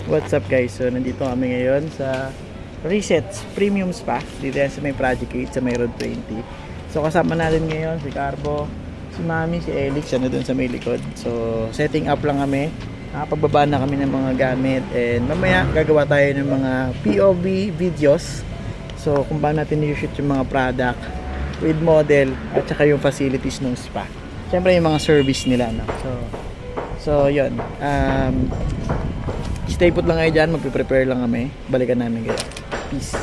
What's up guys? So nandito kami ngayon sa Resets Premium Spa. Dito yan sa may Project 8 sa may Road 20. So kasama natin ngayon si Carbo, si Mami, si Elix, ano dun sa may likod. So setting up lang kami. Nakapagbaba na kami ng mga gamit. And mamaya gagawa tayo ng mga POV videos. So kung paano natin i-shoot yung mga product with model at saka yung facilities ng spa. Siyempre yung mga service nila, no? So yun. Stay put lang kayo dyan, magpe-prepare lang kami. Balikan namin kayo. Peace.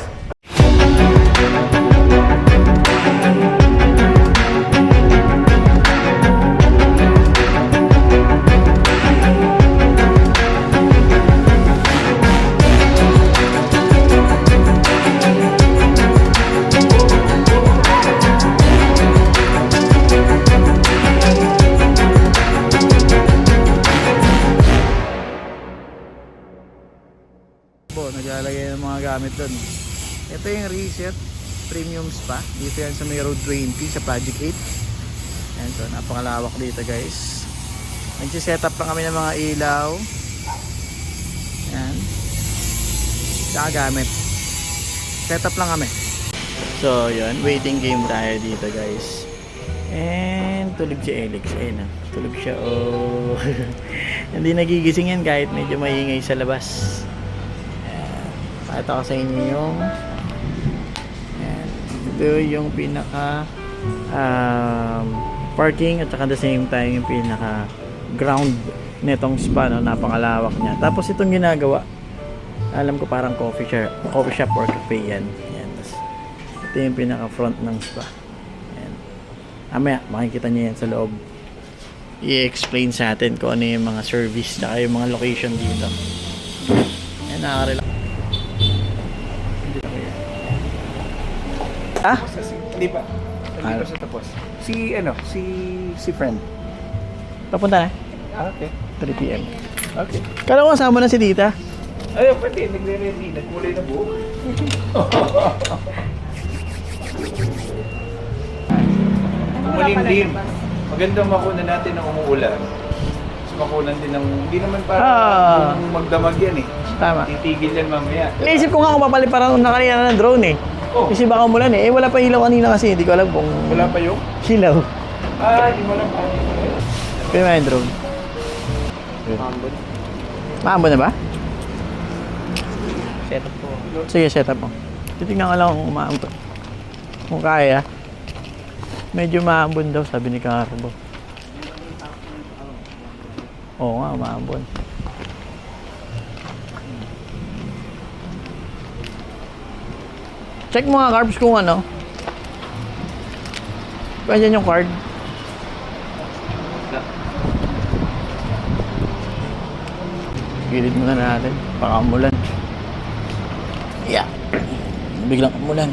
Naglalagay ng mga gamit doon. Ito yung Reset Premium Spa. Dito yan sa may Road 20 sa Project 8. Ayan, so napakalawak dito guys. Nagsiset up lang kami ng mga ilaw. Ayan. Saka gamit. Set up lang kami. So yun, waiting game tayo dito guys. And tulog si Elix. Ayun na, tulog siya. Oh. Hindi nagigising yan kahit medyo maingay sa labas. Ito ko sa inyo yung ito yung pinaka parking at saka the same time yung pinaka ground netong spa, no? Napakalawak niya. Tapos itong ginagawa, alam ko parang coffee shop or cafe yan. Yan. Tapos, ito yung pinaka front ng spa. Yan. Mamaya makikita niyo yan sa loob. I-explain sa atin kung ano yung mga service na yung mga location dito. Yan, nakaka-relax. Ah? Hindi pa. Hindi pa siya tapos. Si friend. Papunta na? Okay. 3 PM. Okay. Kala ko kasama na si Tita. Ay, pwede. Nagre-ready. Nagkulay na buhok. Umulimlim. Magandang makuna natin ng umuulan. Mas makunan din ng... Hindi naman para magdamag yan eh. Tama. Titigil yan mamaya. Naisip ko nga kung papaliparan na kanina ng drone eh. Oh. Kasi baka umulan eh. Wala pa ilaw kanina kasi. Hindi ko alam kung... Wala pa yung? Silaw. Hindi mo alam pa. Kaya may drone. Maambon. Maambon na ba? Set up po. Sige, set up mo. Titignan ko lang kung umaambon. Kung kaya. Medyo maambon daw, sabi ni Carbo. Oo nga, maambon. Check mo nga, Carbs, kung ano. Pwede yung card. Gilid muna natin. Baka umulan. Yeah. Biglang umulan.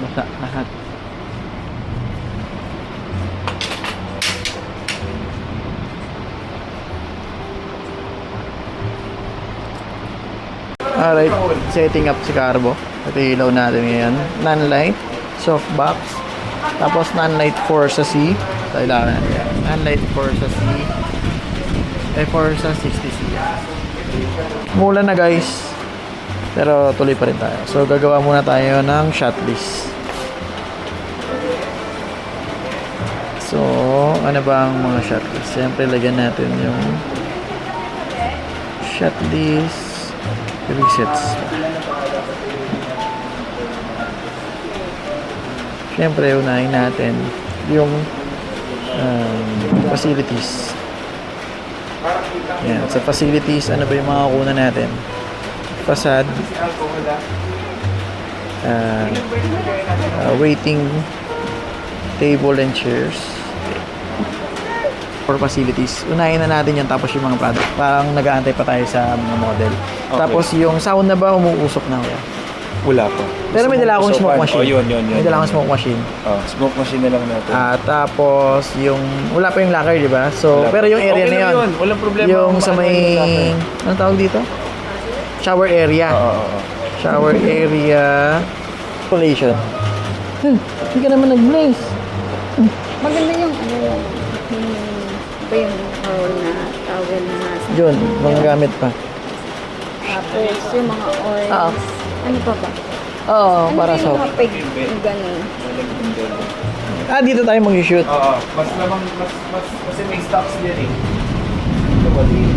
Basta lahat. Alright, setting up si Carbo. Ito yung ilaw natin ngayon. Non-light, softbox, tapos non-light 4 sa C. Ito ilaw natin. Non-light 4 sa C. 4 sa 60C. Mulan na guys. Pero tuloy pa rin tayo. So gagawa muna tayo ng shot list. So, ano ba ang mga shot list? Siyempre, lagyan natin yung shot list. Resets. Siyempre, unahin natin yung facilities. Yan. Sa facilities, ano ba yung mga kuna natin? Facade, waiting table and chairs. For facilities, unahin na natin yan tapos yung mga product. Parang nag-aantay pa tayo sa mga model. Okay. Tapos yung sound na ba umuusok na kaya? Wala pa. Pero may dala akong smoke machine. Oh, yun. May dala akong smoke machine. Oh, smoke machine na lang natin. Tapos yung wala pa yung locker, di ba? So, Wala pero pa. yung area Okay na lang yun. Walang problema. Yung sa may anong tawag dito? Shower area. Oo. Shower area. Installation. Hindi ka naman nag-blaze. Maganda yung ba yung towel na nasa... Yun, mga gamit pa. Tapos yung mga oils. Oo. Ano pa ba? Oo, Ano para ba yung sa... mga peg? Yung ganun. Ah, dito tayo mag-shoot. Oo, mas lamang, kasi may stocks din eh. Ito ba din?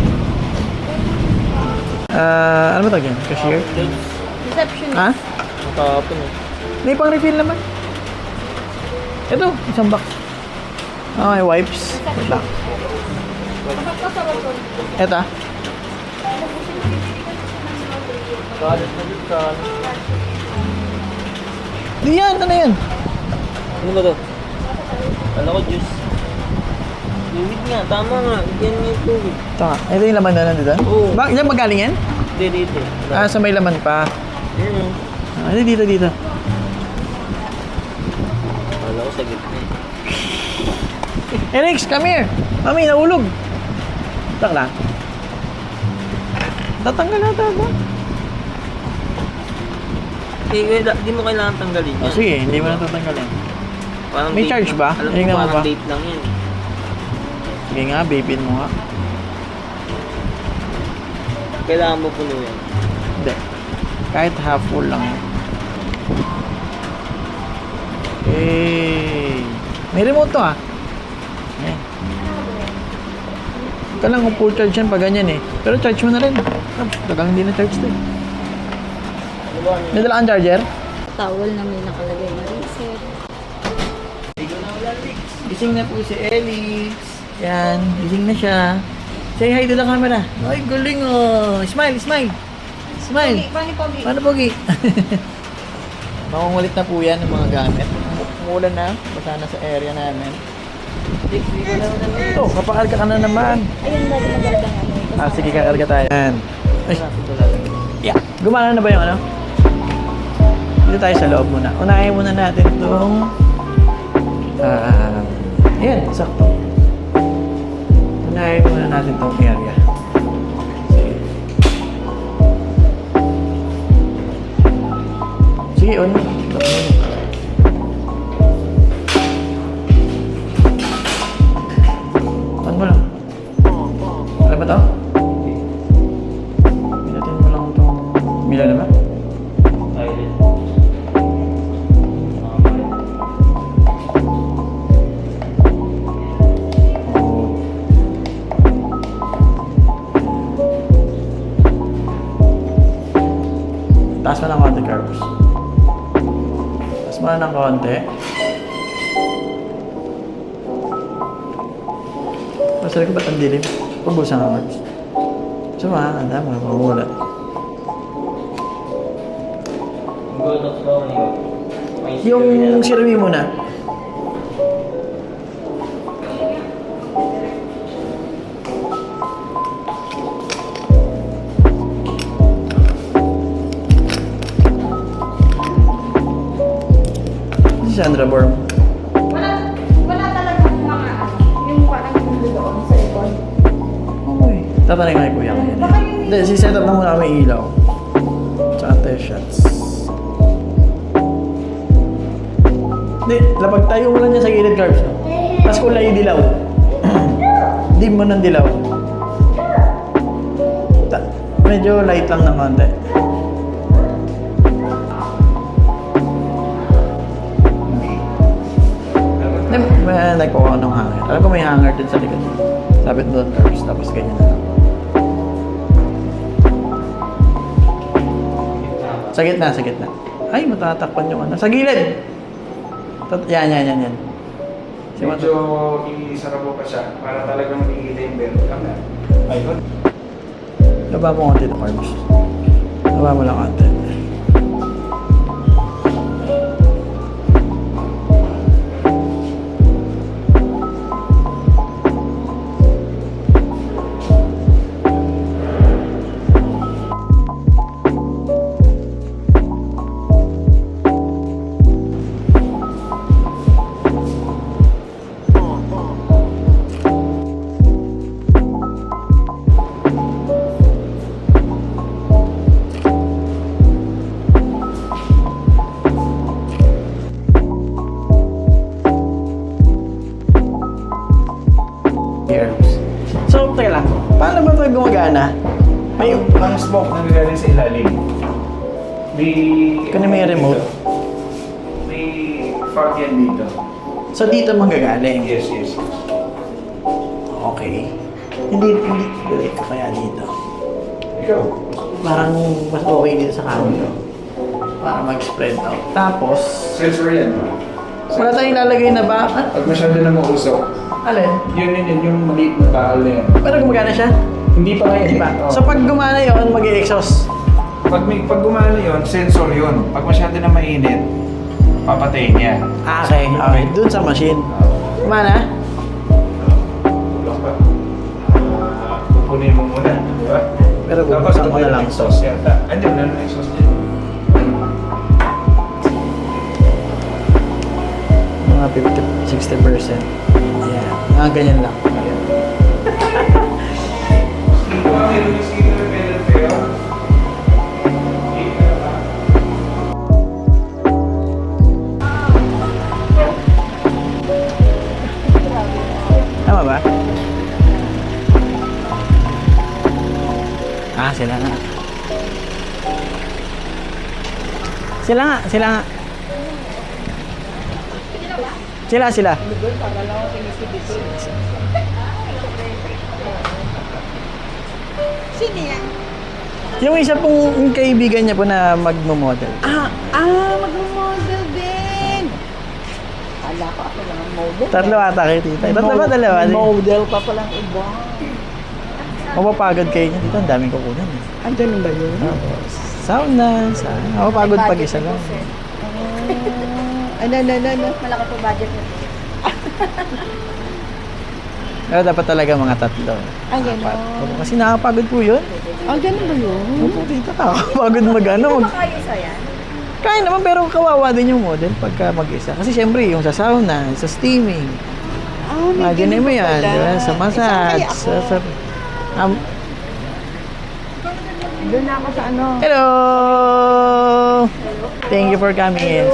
Ano ba tawag yan? Cashier? Receptionist. Ha? Matapon eh. May pang refill naman. Ito, isang box. Ah, may wipes. Wait lang. Ito. Kalat na dito, kalat. Di yan, ano yan? Ano ba to? Kala ko juice. Tubig nga, tama nga. Yan yung tubig. Ito nga. Ito yung laman na nandito? Oo. Diyan magaling yan? Hindi, dito. Ah, sa may laman pa. Yan o. Ah, dito, dito. Kala ko sa gitna eh. Rex, come here. Mami, nahulog. Tak lang. Tatanggal na ito. Eh, di mo kailangan tanggalin yan. Oh, sige, hindi mo na tatanggalin. Parang May date charge lang. ba? Alam Tingnan ko mo parang ba? date lang yan. Sige nga, babyin mo nga. Kailangan mo puno yan. Hindi. Kahit half full lang. Okay. May remote to ah. Ayan. Ika lang kung full charge yan pag ganyan eh. Pero charge mo na rin. Tagang hindi na charge to eh. Ano ba? May dala kang charger? Towel na may nakalagay na reset. Gising na po si Elix. Yan, gising na siya. Say hi to the camera. Ay, galing oh. Smile, smile. Smile. Paano pogi? Paano pogi? Makungulit na po yan ng mga gamit. Umulan na. Basta na sa area namin. Ito, kapakarga ka na naman. Ayun na din magandang ano. Ah, sige, kakarga tayo. Yan. Ay, yeah. Gumana na ba yung ano? Dito tayo sa loob muna. Unahin muna natin itong... yan, sakto. Unahin muna natin itong area. Sige. Sige, on. On mo lang. Wala ba to? Pinatin mo lang itong... Mila na ba? Silent. Taas mo ng konti, Carlos. Taas mo na ng konti. Masarap ko ba't ang dilim? Pubusan ka, Carlos. Suma, ang dami, mawala. Gold of Law ngayon. Yung sirami muna. Si Sandra Borm. Wala talagang mga ano. Yung parang yung doon sa likod. Uy. Tatanay nga kuya ngayon. Hindi, si-set up na muna kami ilaw. Tsaka test shots. Hindi, lapag tayo mo lang niya sa gilid, Carbs. Tapos kulay dilaw. Dim mo ng dilaw. Medyo light lang ng konti. May nagkuha ng hanger. Alam ko may hanger din sa likod. Sabit mo doon, Carbs. Tapos ganyan na lang. Sa gitna, sa gitna. Ay, matatakpan yung ano. Sa gilid! Yan. Medyo isarabo pa siya para talagang makikita yung belt. Tama. Ayun. Gaba mo konti ito, Carbs. Gaba mo lang konti. Herbs. So, teka lang. Paano ba ito gumagana? May, ang smoke na nagaling sa ilalim. May... Kung may remote. May fog yan dito. so dito manggagaling. Yes, yes. Okay. Hindi ka kaya dito. Ikaw? Parang mas okay dito sa kanto. Para mag-spread out. Tapos, Sensor yan. wala tayong ilalagay na ba? Pag masyado na mausok, Alin? yun, yung maliit na bakal na yan. Pero gumagana siya? Hindi pa ngayon. Hindi pa. Oo. So pag gumana yon mag-i-exhaust. Pag gumana yun, sensor yun. Pag masyado na mainit, papatayin niya. Okay. Dun sa machine. Gumana? Tulong pa. Pupunin mo muna, di ba? Pero bubuksan ko na lang. Exhaust yata. Andiyan na ng exhaust dyan. Mga 50-60%. Ayan. Mga ganyan lang. Meron yung skin repellent kayo. Tama ba? Sila nga. Sila nga. Sila. Sino yan? Yung isa pong kaibigan niya po na magmo-model. Mag-model din. Kala ko ako lang ang model. Tatlo ata kayo, tita. Tatlo ba? Dalawa? Model pa palang iba. Mapapagod kayo niya. Dito, ang daming kukunan. Ang ganun ba yun? Tapos, sauna. Mapapagod pag isa lang. Ano. Malaki po budget mo. Pero dapat talaga mga tatlo. Ang ganun. Opo, kasi nakapagod po yun. Ang ganun ba yun? Opo, tita. Nakapagod mag-ano. Kayo isa yan? Kaya naman, pero kawawa din yung model pagka mag-isa. Kasi syempre, yung sa sauna, sa steaming. Imagine mo yan, di ba? Sa massage. Doon na ako sa ano. Hello! Thank you for coming in.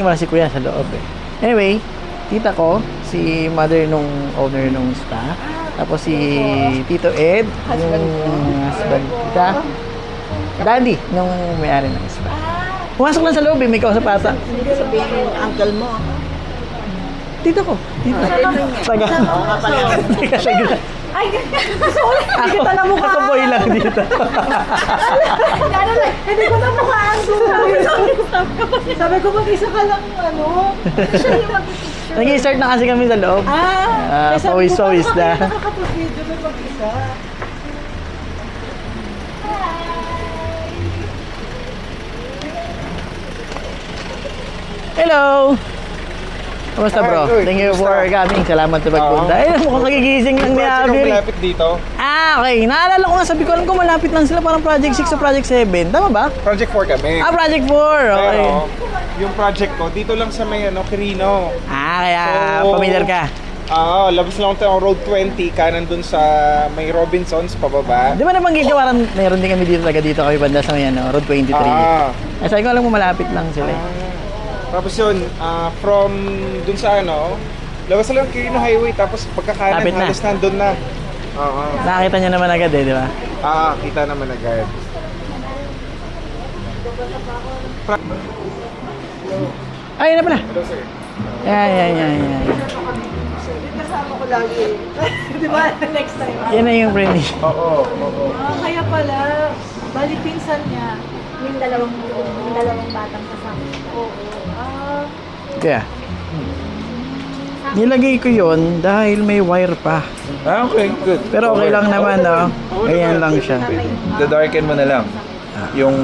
Wala si Kuya sa loob eh. Anyway, tita ko, si mother nung owner nung spa. Tapos si Tito Ed, yung husband tita. Daddy, nung may-ari ng spa. Pumasok lang sa loob eh, may kausap ata. Hindi ko sabihin yung uncle mo. Tito ko. Tito. Taga. Teka, taga. Ay, sorry. Hindi kita na mukha. Ako boy lang dito. Hindi ko na mukha ang Sabi ko mag-isa ka lang, ano. Siya yung mag-picture. Nag-i-start na kasi kami sa loob. Pawis-pawis na. Nakakapag-video na mag-isa. Hello! Kamusta bro? Thank you for coming. Salamat sa pagpunta. Ay, mukhang kagigising lang ni Abir. Malapit dito. Okay. Naalala ko nga, sabi ko, alam ko malapit lang sila. Parang Project 6 o Project 7. Tama ba? Project 4 kami. Project 4. Okay. Pero, yung project ko, dito lang sa may Quirino. Kaya So, familiar ka. Labas lang ito ang Road 20, kanan dun sa may Robinsons, pababa. Di ba nabanggit ko, parang meron din kami dito talaga dito kami banda sa may Road 23. Sabi ko, alam mo malapit lang sila. Tapos yun, from dun sa labas lang Quirino Highway, tapos pagkakanan, Lapit na. halos nandun na. Nakita niya naman agad eh, di ba? Kita naman agad. Ayun na pala. Hello sir. Yan. Kasama ko lagi. Di ba? Next time. Yan na yung friend niya. Oo. Kaya pala. Bali pinsan niya. Yung dalawang batang kasama. Oo. Kaya. Nilagay ko yon dahil may wire pa. Okay, good. Pero okay lang naman, no? Ayan lang siya. Dadarken mo na lang yung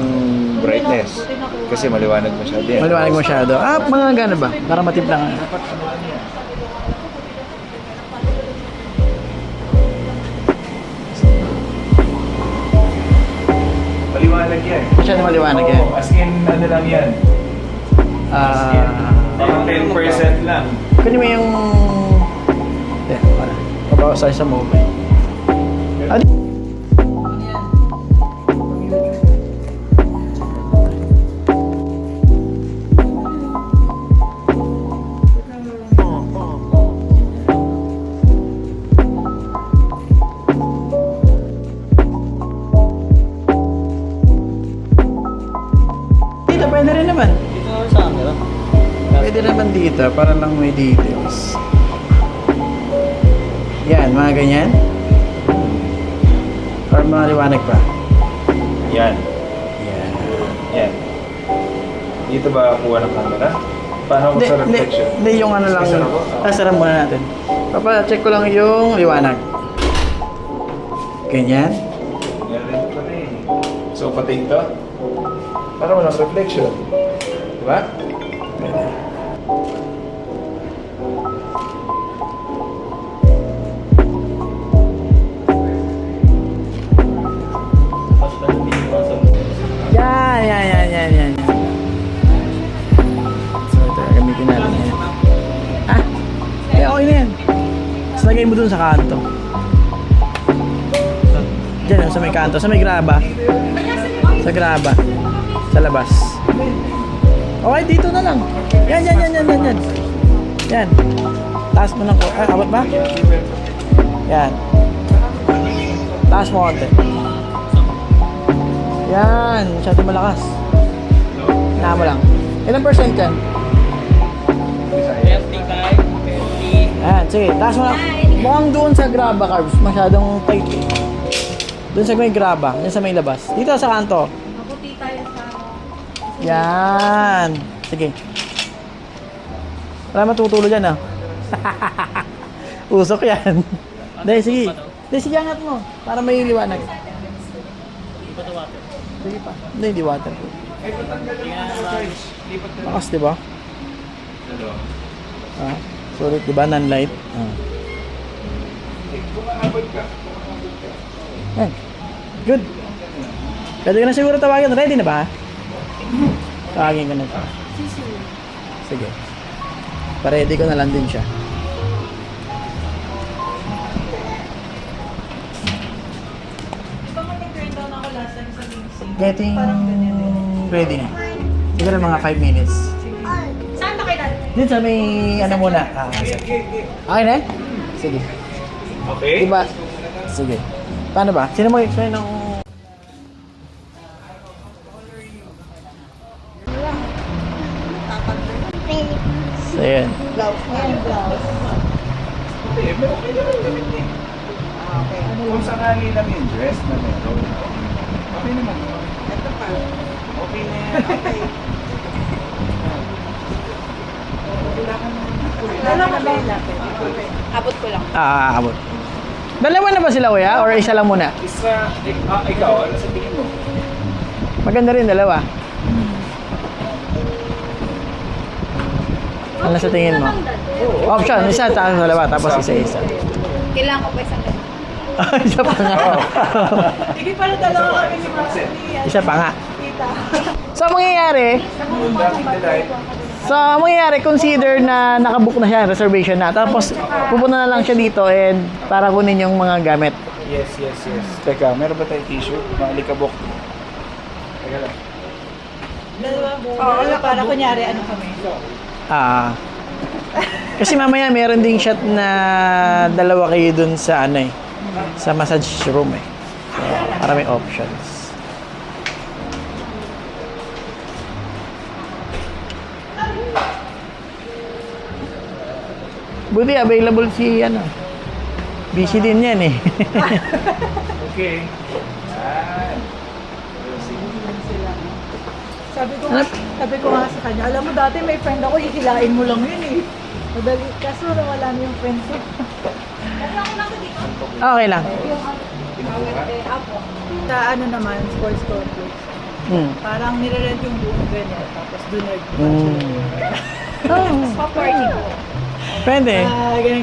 brightness. Kasi maliwanag masyado yan. Maliwanag masyado. Mga gana ba? Para matimplang. Maliwanag yan. Masyado maliwanag yan. Oo, as in, ano lang yan. Parang 10% lang. Kunin mo yung... Para. Pabawas tayo sa mobile. dito para lang may details. Yan, mga ganyan. Para maliwanag pa. Yan. Yan. Yan. Dito ba kuha ng camera? Paano ko sa reflection? Hindi, yung ano lang. Isa na po? Sarap muna natin. Papa-check ko lang yung liwanag. Ganyan. Meron pala eh. So, pati ito. Para walang reflection. Diba? Pwede. Yan. So, ito, gamitin natin yan. Ah, okay na yan. Tapos lagay mo dun sa kanto. Diyan, sa may kanto, sa may graba. Sa graba. Sa labas. Okay, dito na lang. Yan. Yan. Taas mo ng abot ba? Yan. Taas mo konti. Yan, masyado malakas. Na mo lang. Ilang percent yan? 55, 50. Ayan, sige, taas mo lang. Mukhang doon sa graba, Carbs. Masyadong tight eh. Doon sa may graba, yan sa may labas. Dito sa kanto. Mabuti tayo sa Yan. Sige. Wala matutulo dyan ah. Usok yan. Dahil sige. Dahil sige, angat mo. Para may liwanag. Hindi pa ito water. Sige pa. Hindi water. Eh, patanggal yung storage. Lipat na. Bakas, di ba? Ah, sulit, di ba? Non-light. Ah. Kung aabot ka. Yan. Good. Pwede ka na siguro tawagin. Ready na ba? Tawagin ko na siya. Sige. Pa-ready ko na lang din siya. Iba mo nag-turn down ako last time sa music. Getting Parang ganyan din. ready na. Siguro mga 5 minutes. Saan ba kayo dati? Dito sa may ano muna. Okay na? Sige. Okay. Diba? Sige. Paano ba? Sino mo explain ng... So, yun. Blouse. Ayan, blouse. Hindi, pero okay naman damit eh. Okay. Ano Kung sakali lang yung dress na meron. Okay naman. Ito pa. Okay na yan. Okay. Wala ka ba yung lapit? Abot ko lang. Abot. Dalawa na ba sila, kuya? Or isa lang muna? Isa, ikaw, ano sa tingin mo? Maganda rin, dalawa. Ano sa tingin mo? Option, isa, tapos dalawa, tapos isa-isa. Kailangan ko pa isang ganito. Isa pa nga. Hindi pala dalawa kami ni Marcy. Isa pa nga. Kita. So, ang mangyayari, Yung dating delight. consider na nakabook na siya, reservation na. Tapos, pupunta na lang siya dito and para kunin yung mga gamit. Yes. Teka, meron ba tayong tissue? Maalikabok. Teka lang. Oo, para kunyari ano kami. Kasi mamaya meron ding shot na dalawa kayo dun sa ano eh, sa massage room eh. So, para may options. Buti available si ano. Busy din yan eh. Okay. Sabi ko nga sa kanya, alam mo dati may friend ako, hihilain mo lang yun eh. Madali, kaso wala na yung friend ko. Okay lang. Sa ano naman, sports complex. Parang nire-rent yung buong ganyan, tapos doon pa-party ko. Pwede.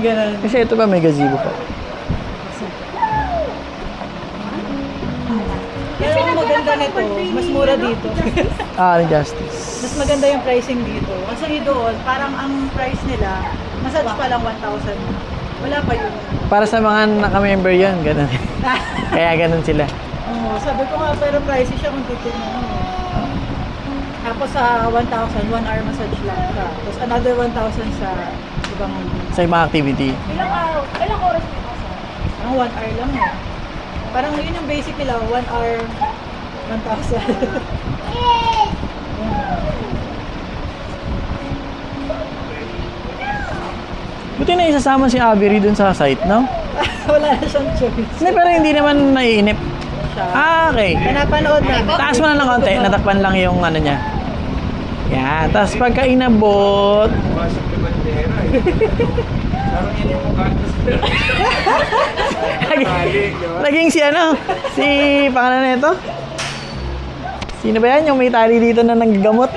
Ganun. Kasi ito pa may gazebo pa. Pero ang maganda nito, mas mura dito. Justice. Mas maganda yung pricing dito. Kasi doon, parang ang price nila, massage pa lang 1,000. Wala pa yun. Para sa mga naka-member yun, ganun. Kaya ganun sila. Oo, sabi ko nga, pero pricey siya kung titignan mo. Tapos sa 1,000, 1 hour massage lang siya. Tapos another 1,000 sa ibang... Sa ibang activity. Ilang oras may massage? Parang 1 hour lang eh. Parang yun yung basic nila, 1 hour, 1,000. Buti na isasama si Avery dun sa site, no? Wala na siyang choice. Hindi, pero hindi naman naiinip. Ah, okay. Pinapanood namin. Taas mo na ng konti, natakpan lang yung ano niya. Yan, tapos pagka inabot, Pumasok na bandera eh. Parang yan yung mukha. naging si ano, si pangalan na ito? Sino ba yan? Yung may tali dito na nanggagamot?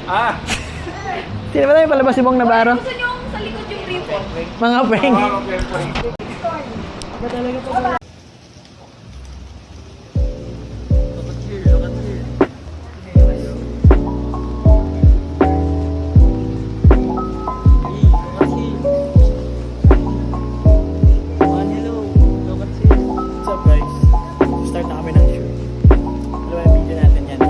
Ah! Sino ba yung palabas si Bong Navarro? Gusto niyo sa likod yung ribbon? Mga peng. What's up guys? Start na kami ng shoot. Dalawa yung video natin yan.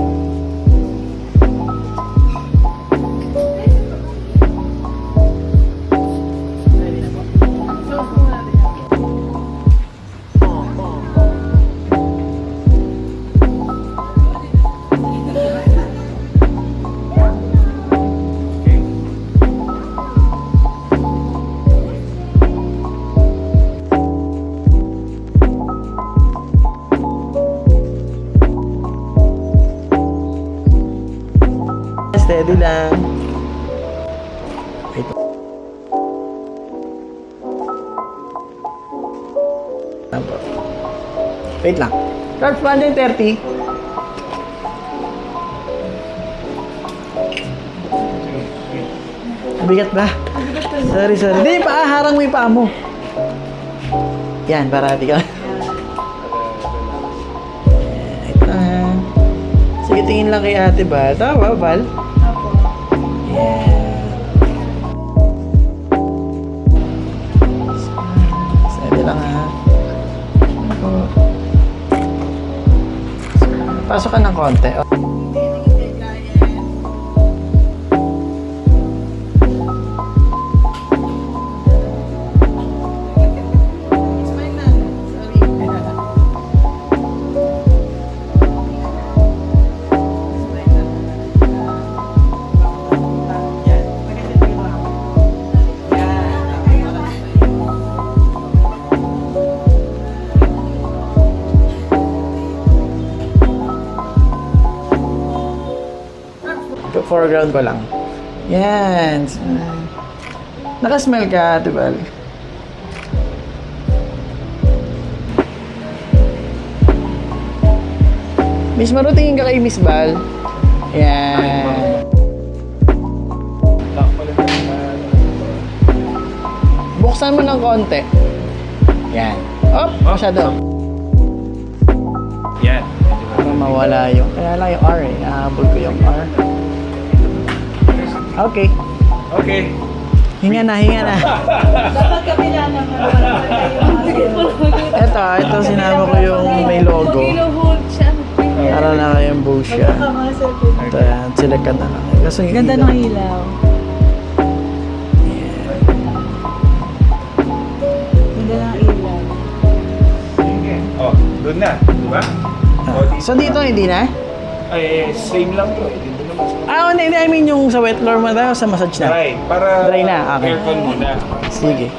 Ready na po? Close muna natin yan. Steady lang. Wait. Tampo. Wait lang. Cards 130. Bigat ba? Sorry. Hindi, harang mo yung paa mo. Yan, para di ka. Wait lang. Sige, tingin lang kay Ate Val. Tama, Val? Yeah. Steady lang ha. Ako. Pasok ka ng konti. Oh. Foreground ko lang. Yan. Nakasmell ka, Tibal. Miss Maru, tingin ka kay Miss Val. Yan. Buksan mo ng konti. Yan. Op! Masyado. Yan. Para mawala yung... Kaya lang yung R eh. Nahabol ko yung R. Okay. Okay. Hinga na. Dapat kapila ng Ito sinama ko yung may logo. Kilo-hold siya. Para na kayong buo siya. Ito yan, select ka na lang. Kasi Ganda ng ilaw. Ganda ng ilaw. Sige. Oh, doon na. Diba? So dito hindi na? Ay, same lang to eh. Dito naman sa... Hindi. I mean yung sa wet floor mo tayo, sa massage na. Dry. Para Dry na, okay. aircon muna. Sige.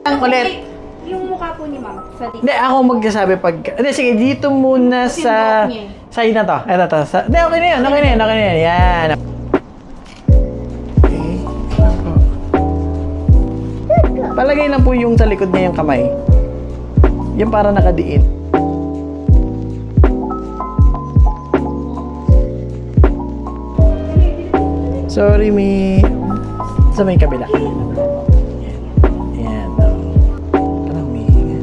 Ang ulit. Yung mukha po ni ma'am. Sa dito. Hindi, ako magsasabi pag... Hindi, sige, dito muna sa... Sa'yo na to. Ito to. Hindi, okay na yan. Okay na yan. Okay na yan. Yan. Okay. Palagay lang po yung sa likod niya yung kamay. Yan para nakadiin. Sorry, sa may kabila. Yan. Parang humihinga.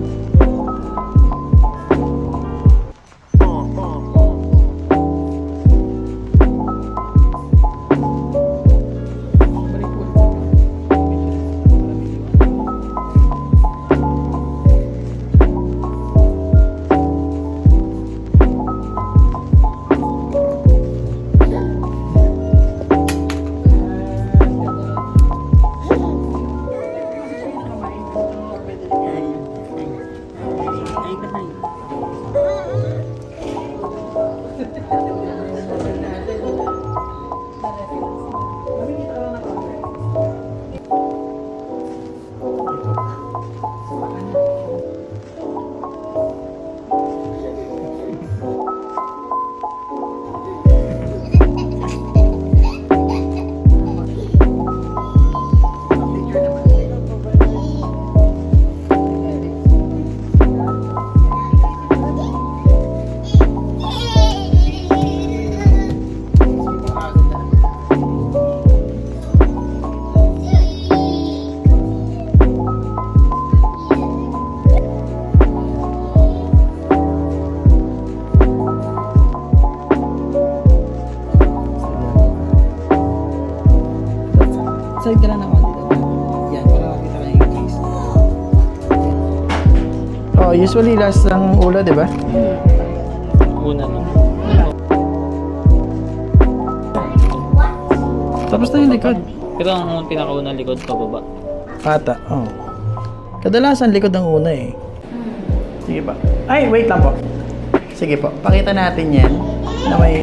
Side ka lang naman dito. Yan, para makita ka yung case. Oh, usually last ang ulo, di ba? Una lang. Tapos na yung likod. Pero ang pinakaunang likod pababa. Ata, oh. Kadalasan likod ang una eh. Sige pa. Ay, wait lang po. Sige po, pakita natin yan na may...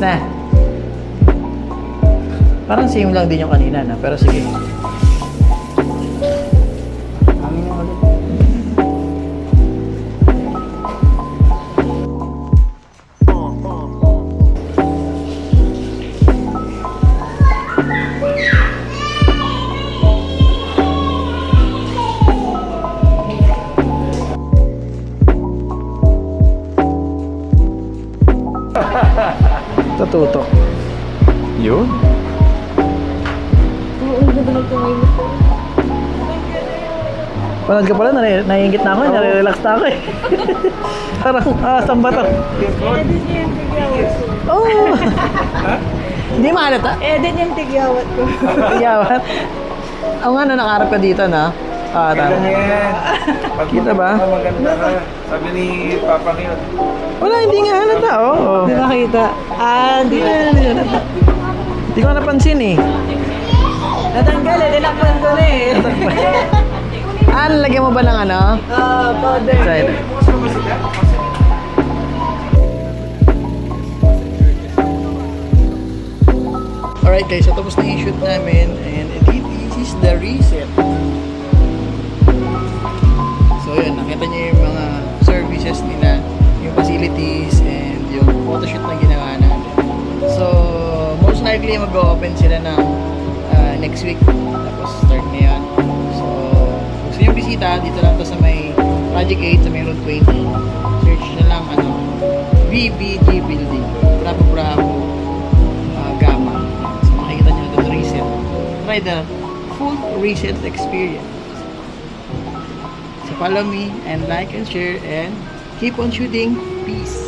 na. Parang same lang din yung kanina na, pero sige. Tututok. Yun. Panood ka pala, naiingit na ako, nare-relax na ako eh. Parang, saan ba to? Oh! Hindi mahalata. Din yung tigyawat ko. Yawat. Ang ano, nakaharap ka dito, no? Tama. Yan. Pag Kita ba? maganda ka. Sabi ni Papa ngayon. Wala, hindi nga halata, oh. Di nakita. Hindi na. Hindi ko napansin eh. Natanggal eh. Dinakpan ko na eh. Lagyan mo ba ng ano? Powder. Side. Alright guys, so tapos na yung shoot namin and this is the reset. So yun, nakita niyo yung mga services nila, yung facilities and yung photoshoot na ginawa natin. So most likely mag-open sila ng next week, tapos start na yun. So gusto nyo bisita, dito lang to sa may Project 8 sa may Road 20. Search na lang VBG Building, Bravo Gamma. So makikita nyo na ito, reset. Try the full reset experience. So follow me and like and share and keep on shooting. Peace.